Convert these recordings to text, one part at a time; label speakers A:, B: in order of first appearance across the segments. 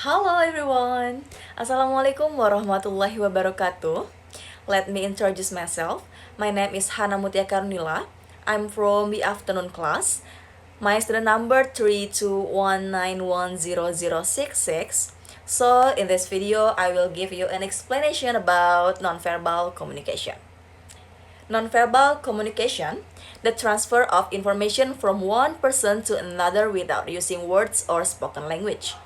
A: Halo everyone, Assalamualaikum warahmatullahi wabarakatuh. Let me introduce myself. My name is Hana Muthia Kharunila. I'm from the afternoon class. My student number 321910066. So in this video, I will give you an explanation about nonverbal communication. Nonverbal communication, the transfer of information from one person to another without using words or spoken language.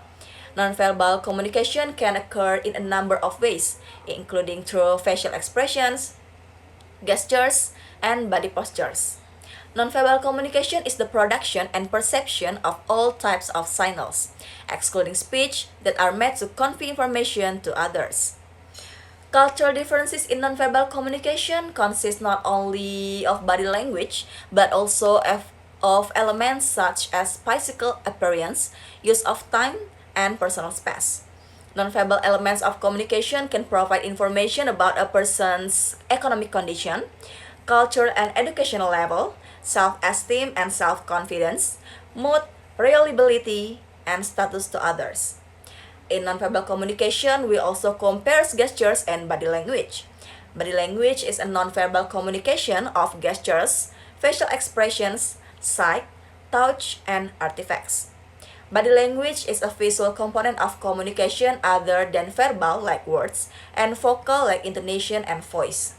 A: Nonverbal communication can occur in a number of ways, including through facial expressions, gestures, and body postures. Nonverbal communication is the production and perception of all types of signals, excluding speech, that are meant to convey information to others. Cultural differences in nonverbal communication consist not only of body language, but also of elements such as physical appearance, use of time, and personal space. Nonverbal elements of communication can provide information about a person's economic condition, culture and educational level, self-esteem and self-confidence, mood, reliability, and status to others. In nonverbal communication, we also compare gestures and body language. Body language is a nonverbal communication of gestures, facial expressions, sight, touch, and artifacts. Body language is a visual component of communication other than verbal, like words, and vocal, like intonation and voice.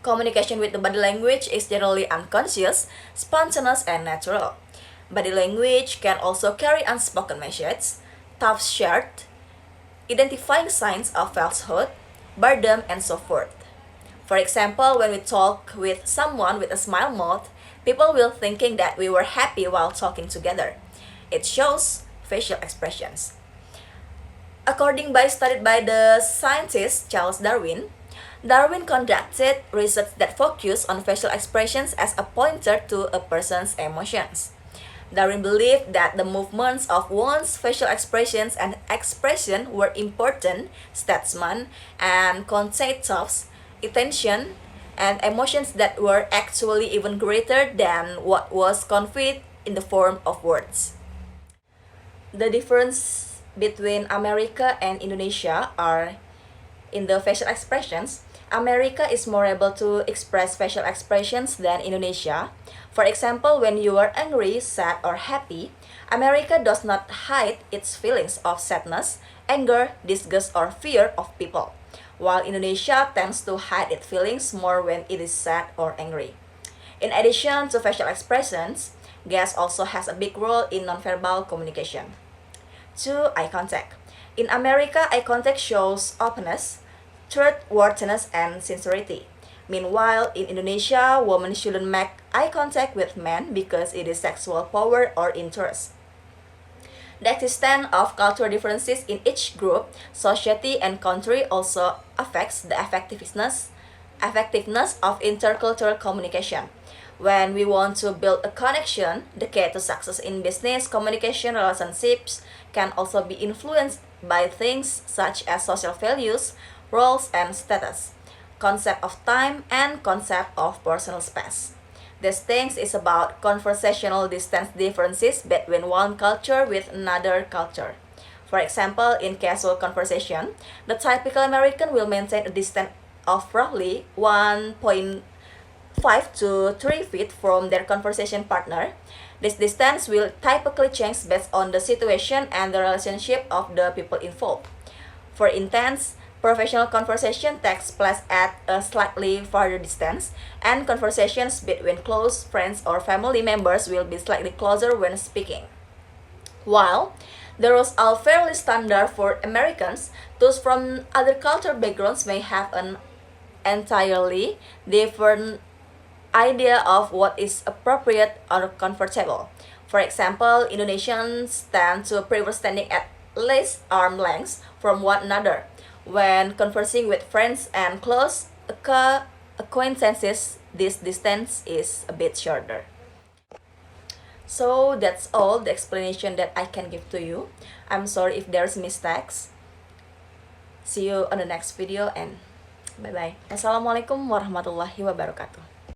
A: Communication with the body language is generally unconscious, spontaneous, and natural. Body language can also carry unspoken messages, thoughts shared, identifying signs of falsehood, boredom, and so forth. For example, when we talk with someone with a smile mouth, people will thinking that we were happy while talking together. It shows facial expressions. According by studied by the scientist Charles Darwin, Darwin conducted research that focused on facial expressions as a pointer to a person's emotions. Darwin believed that the movements of one's facial expressions and expression were important statements and conveyed thoughts, intention, and emotions that were actually even greater than what was conveyed in the form of words. The difference between America and Indonesia are in the facial expressions. America is more able to express facial expressions than Indonesia. For example, when you are angry, sad, or happy, America does not hide its feelings of sadness, anger, disgust, or fear of people, while Indonesia tends to hide its feelings more when it is sad or angry. In addition to facial expressions, gaze also has a big role in nonverbal communication. 2. Eye contact. In America, eye contact shows openness, trustworthiness, and sincerity. Meanwhile, in Indonesia, women shouldn't make eye contact with men because it is sexual power or interest. The existence of cultural differences in each group, society, and country also affects the effectiveness of intercultural communication. When we want to build a connection, the key to success in business communication relationships can also be influenced by things such as social values, roles, and status, concept of time, and concept of personal space. This things is about conversational distance differences between one culture with another culture. For example, in casual conversation, the typical American will maintain a distance of roughly 1.5 to 3 feet from their conversation partner. This distance will typically change based on the situation and the relationship of the people involved. For intense, professional conversation takes place at a slightly farther distance, and conversations between close friends or family members will be slightly closer when speaking. While the rules are fairly standard for Americans, those from other cultural backgrounds may have an entirely different idea of what is appropriate or comfortable. For example, Indonesians tend to prefer standing at least arm length from one another. When conversing with friends and close acquaintances, this distance is a bit shorter. So that's all the explanation that I can give to you. I'm sorry if there's mistakes. See you on the next video and bye bye. Assalamualaikum warahmatullahi wabarakatuh.